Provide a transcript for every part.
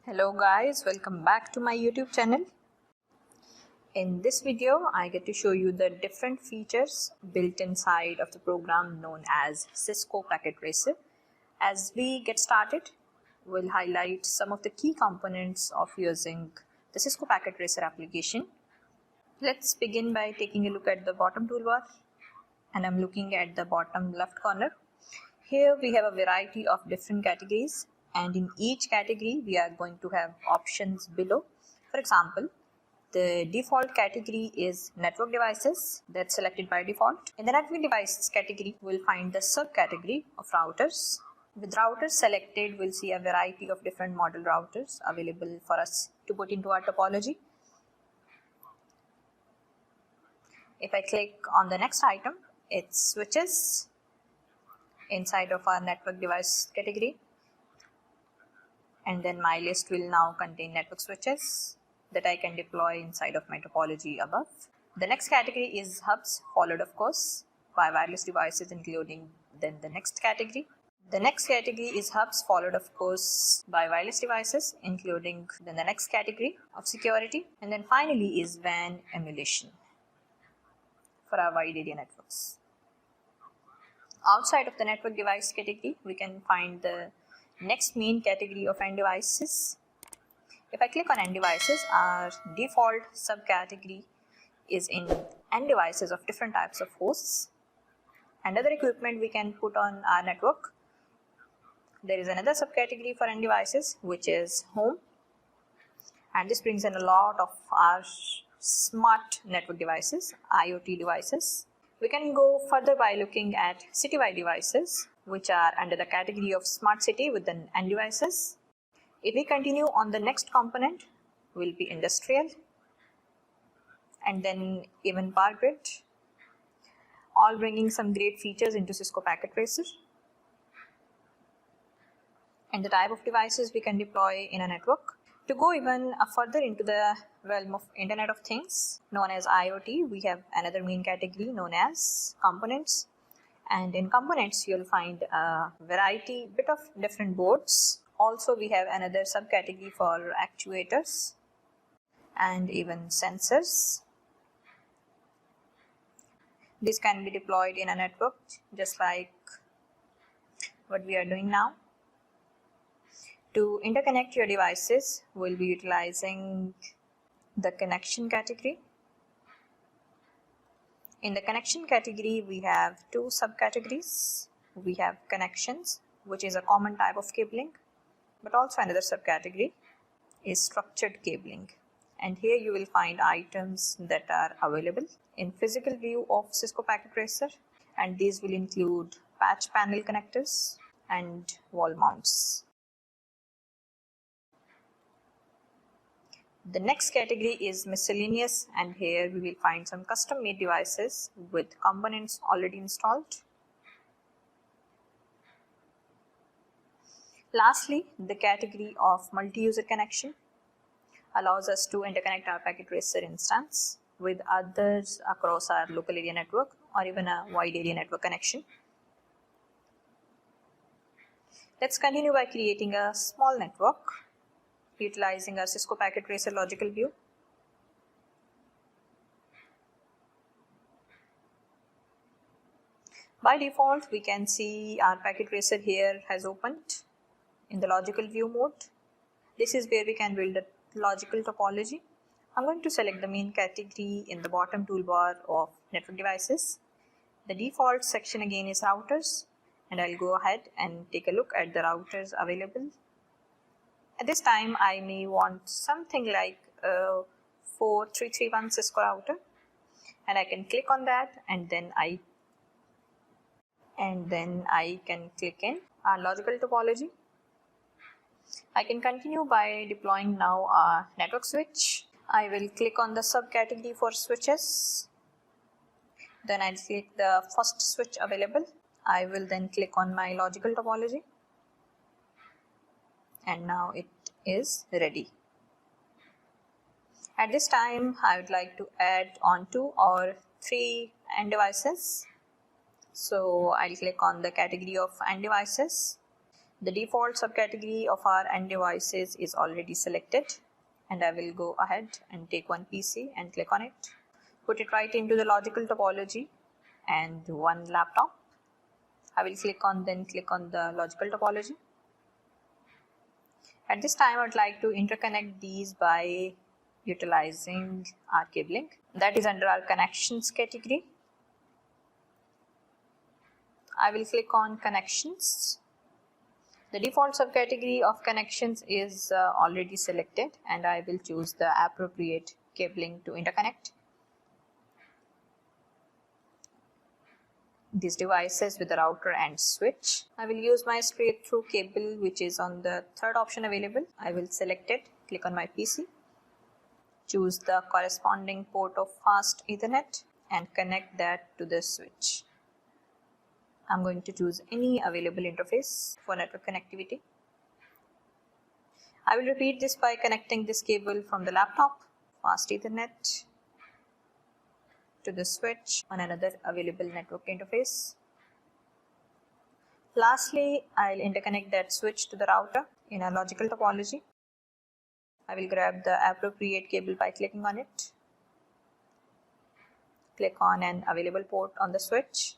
Hello guys, welcome back to my YouTube channel. In this video, I get to show you the different features built inside of the program known as Cisco Packet Tracer. As we get started, we'll highlight some of the key components of using the Cisco Packet Tracer application. Let's begin by taking a look at the bottom toolbar, and I'm looking at the bottom left corner. Here we have a variety of different categories, and in each category we are going to have options below. For example, the default category is network devices, that's selected by default. In the network devices category, we'll find the subcategory of routers. With routers selected, we'll see a variety of different model routers available for us to put into our topology. If I click on the next item, it's switches inside of our network device category, and then my list will now contain network switches that I can deploy inside of my topology above. The next category is hubs, followed of course by wireless devices, including then the next category. The next category is hubs, followed of course by wireless devices, including then the next category of security, and then finally is WAN emulation for our wide area networks. Outside of the network device category, we can find the next main category of end devices. If I click on end devices, our default subcategory is in end devices of different types of hosts and other equipment we can put on our network. There is another subcategory for end devices, which is home, and this brings in a lot of our smart network devices, IoT devices. We can go further by looking at city-wide devices, which are under the category of smart city with the end devices. If we continue on, the next component will be industrial, and then even power grid, all bringing some great features into Cisco Packet Tracer. And the type of devices we can deploy in a network. To go even further into the realm of Internet of Things known as IoT, we have another main category known as components. And in components, you'll find a bit of different boards. Also, we have another subcategory for actuators and even sensors. This can be deployed in a network just like what we are doing now. To interconnect your devices, we'll be utilizing the connection category. In the connection category, we have two subcategories. We have connections, which is a common type of cabling, but also another subcategory is structured cabling. And here you will find items that are available in physical view of Cisco Packet Tracer, and these will include patch panel connectors and wall mounts. The next category is miscellaneous, and here we will find some custom made devices with components already installed. Lastly, the category of multi-user connection allows us to interconnect our Packet Tracer instance with others across our local area network or even a wide area network connection. Let's continue by creating a small network utilizing our Cisco Packet Tracer logical view. By default, we can see our Packet Tracer here has opened in the logical view mode. This is where we can build a logical topology. I'm going to select the main category in the bottom toolbar of network devices. The default section again is routers, and I'll go ahead and take a look at the routers available. At this time, I may want something like a 4331 Cisco router, and I can click on that, and then I can click in our logical topology. I can continue by deploying now a network switch. I will click on the subcategory for switches. Then I'll click the first switch available. I will then click on my logical topology, and now it is ready. At this time, I would like to add on 2 or 3 end devices. So I'll click on the category of end devices. The default subcategory of our end devices is already selected, and I will go ahead and take one PC and click on it, put it right into the logical topology and one laptop. I will click on the logical topology. At this time, I would like to interconnect these by utilizing our cabling. That is under our connections category. I will click on connections. The default subcategory of connections is already selected, and I will choose the appropriate cabling to interconnect these devices with the router and switch. I will use my straight through cable, which is on the third option available. I will select it, click on my PC, choose the corresponding port of fast Ethernet and connect that to the switch. I'm going to choose any available interface for network connectivity. I will repeat this by connecting this cable from the laptop, fast Ethernet, to the switch on another available network interface. Lastly, I'll interconnect that switch to the router in a logical topology. I will grab the appropriate cable by clicking on it. Click on an available port on the switch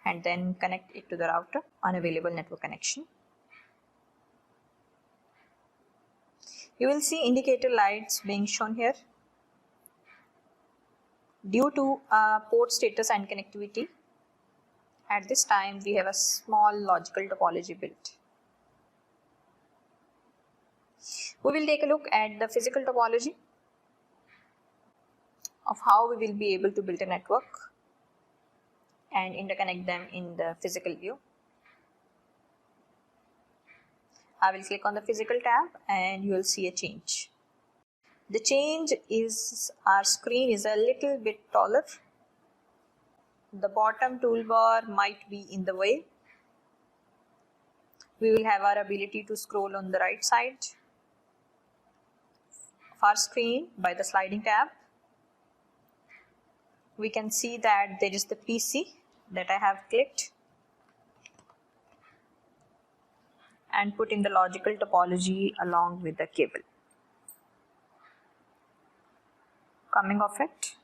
and then connect it to the router on available network connection. You will see indicator lights being shown here. Due to port status and connectivity, at this time we have a small logical topology built. We will take a look at the physical topology of how we will be able to build a network and interconnect them in the physical view. I will click on the physical tab and you will see a change. The change is our screen is a little bit taller. The bottom toolbar might be in the way. We will have our ability to scroll on the right side of our screen by the sliding tab. We can see that there is the PC that I have clicked and put in the logical topology along with the cable. Coming off it.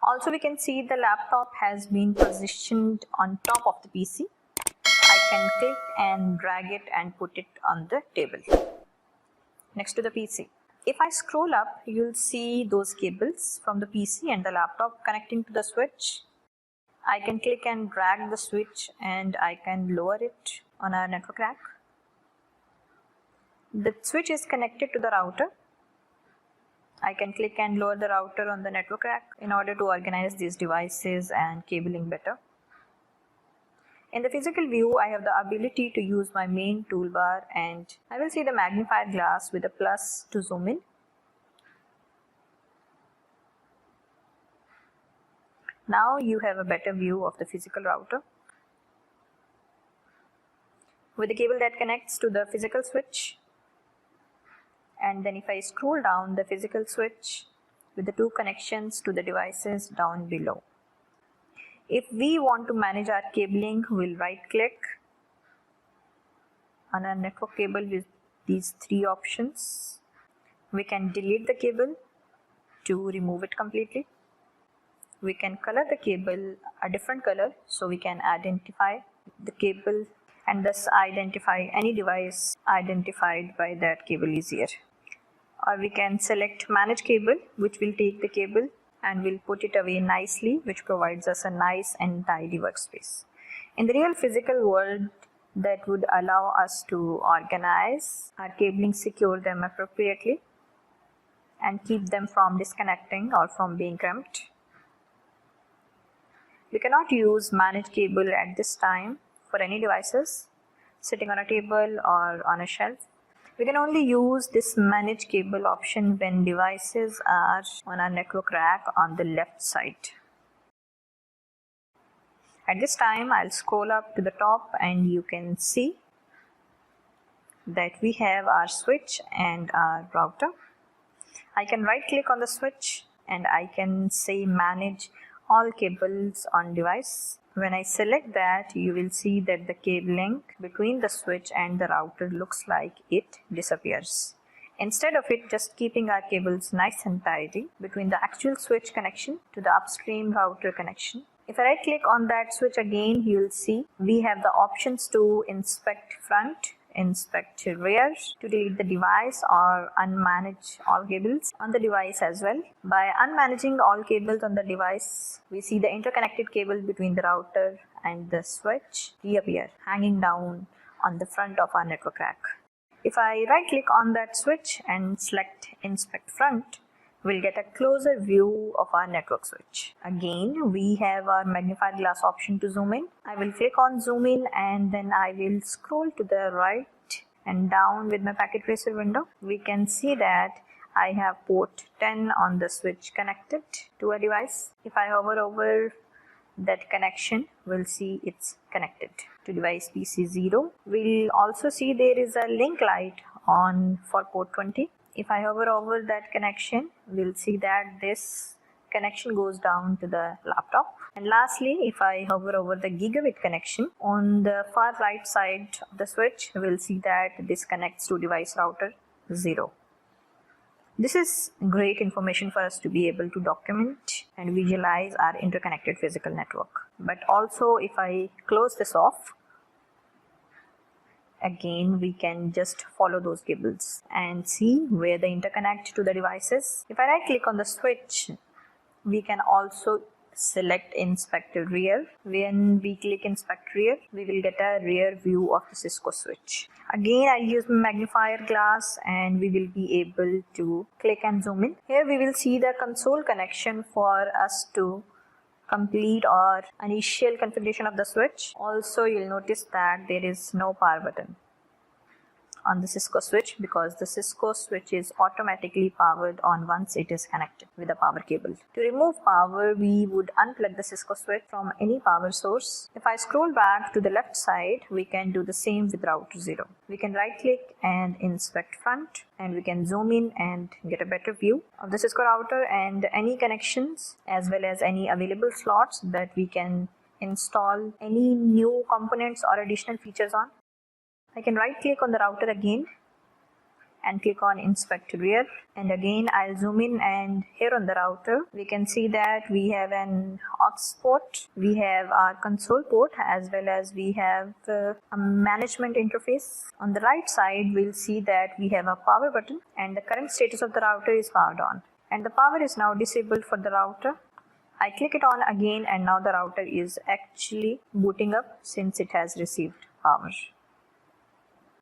Also, we can see the laptop has been positioned on top of the PC. I can click and drag it and put it on the table next to the PC. If I scroll up, you'll see those cables from the PC and the laptop connecting to the switch. I can click and drag the switch and I can lower it on our network rack. The switch is connected to the router. I can click and lower the router on the network rack in order to organize these devices and cabling better. In the physical view, I have the ability to use my main toolbar and I will see the magnifier glass with a plus to zoom in. Now you have a better view of the physical router with the cable that connects to the physical switch. And then if I scroll down, the physical switch with the two connections to the devices down below. If we want to manage our cabling, we'll right click on our network cable with these three options. We can delete the cable to remove it completely. We can color the cable a different color so we can identify the cable and thus identify any device identified by that cable easier. Or we can select manage cable, which will take the cable and will put it away nicely, which provides us a nice and tidy workspace. In the real physical world, that would allow us to organize our cabling, secure them appropriately and keep them from disconnecting or from being crimped. We cannot use manage cable at this time for any devices sitting on a table or on a shelf. We can only use this manage cable option when devices are on our network rack on the left side. At this time, I'll scroll up to the top and you can see that we have our switch and our router. I can right click on the switch and I can say manage all cables on device. When I select that, you will see that the cable link between the switch and the router looks like it disappears. Instead of it just keeping our cables nice and tidy between the actual switch connection to the upstream router connection. If I right click on that switch again, you will see we have the options to inspect front, inspect rear, to delete the device or unmanage all cables on the device as well. By unmanaging all cables on the device, we see the interconnected cable between the router and the switch reappear hanging down on the front of our network rack. If I right click on that switch and select inspect front, we'll get a closer view of our network switch. Again, we have our magnified glass option to zoom in. I will click on zoom in and then I will scroll to the right and down with my packet tracer window. We can see that I have port 10 on the switch connected to a device. If I hover over that connection, we'll see it's connected to device PC0. We'll also see there is a link light on for port 20. If I hover over that connection, we'll see that this connection goes down to the laptop. And lastly, if I hover over the gigabit connection on the far right side of the switch, we'll see that this connects to device router 0. This is great information for us to be able to document and visualize our interconnected physical network. But also, if I close this off, again we can just follow those cables and see where the interconnect to the devices. If I right click on the switch, we can also select inspect rear. When we click inspect rear, we will get a rear view of the Cisco switch. Again, I use magnifier glass and we will be able to click and zoom in. Here we will see the console connection for us to complete our initial configuration of the switch. Also, you'll notice that there is no power button on the Cisco switch because the Cisco switch is automatically powered on once it is connected with a power cable. To remove power, we would unplug the Cisco switch from any power source. If I scroll back to the left side, we can do the same with router 0. We can right click and inspect front, and we can zoom in and get a better view of the Cisco router and any connections as well as any available slots that we can install any new components or additional features on. I can right click on the router again and click on inspect rear, and again I'll zoom in, and here on the router we can see that we have an aux port, we have our console port, as well as we have a management interface. On the right side we'll see that we have a power button and the current status of the router is powered on, and the power is now disabled for the router. I click it on again and now the router is actually booting up since it has received power.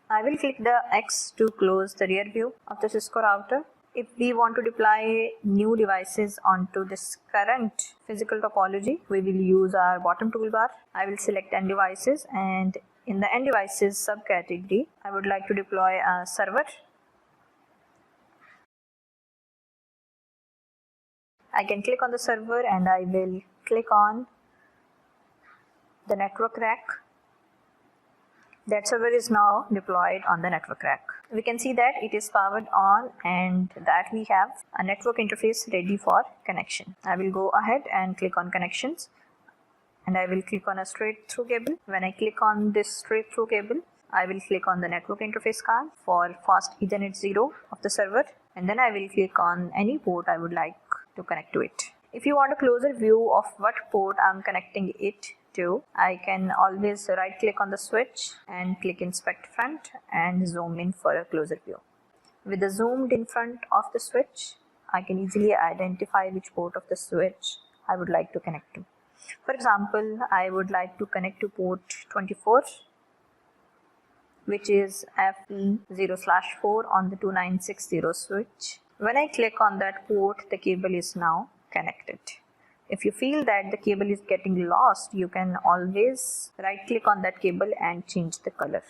I will click the X to close the rear view of the Cisco router. If we want to deploy new devices onto this current physical topology, we will use our bottom toolbar. I will select End Devices, and in the End Devices subcategory, I would like to deploy a server. I can click on the server and I will click on the network rack. That server is now deployed on the network rack. We can see that it is powered on and that we have a network interface ready for connection. I will go ahead and click on connections, and I will click on a straight through cable. When I click on this straight through cable, I will click on the network interface card for fast Ethernet 0 of the server, and then I will click on any port I would like to connect to it. If you want a closer view of what port I am connecting it to, I can always right click on the switch and click inspect front and zoom in for a closer view. With the zoomed in front of the switch, I can easily identify which port of the switch I would like to connect to. For example, I would like to connect to port 24, which is FE0/4 on the 2960 switch. When I click on that port, the cable is now connected. If you feel that the cable is getting lost, you can always right click on that cable and change the color.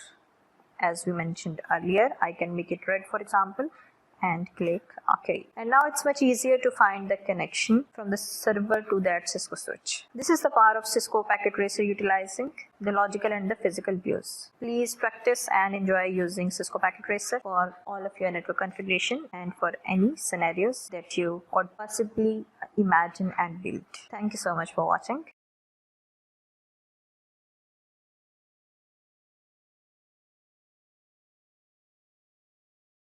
As we mentioned earlier, I can make it red, for example, and click OK. And now it's much easier to find the connection from the server to that Cisco switch. This is the power of Cisco Packet Tracer utilizing the logical and the physical views. Please practice and enjoy using Cisco Packet Tracer for all of your network configuration and for any scenarios that you could possibly imagine and build. Thank you so much for watching.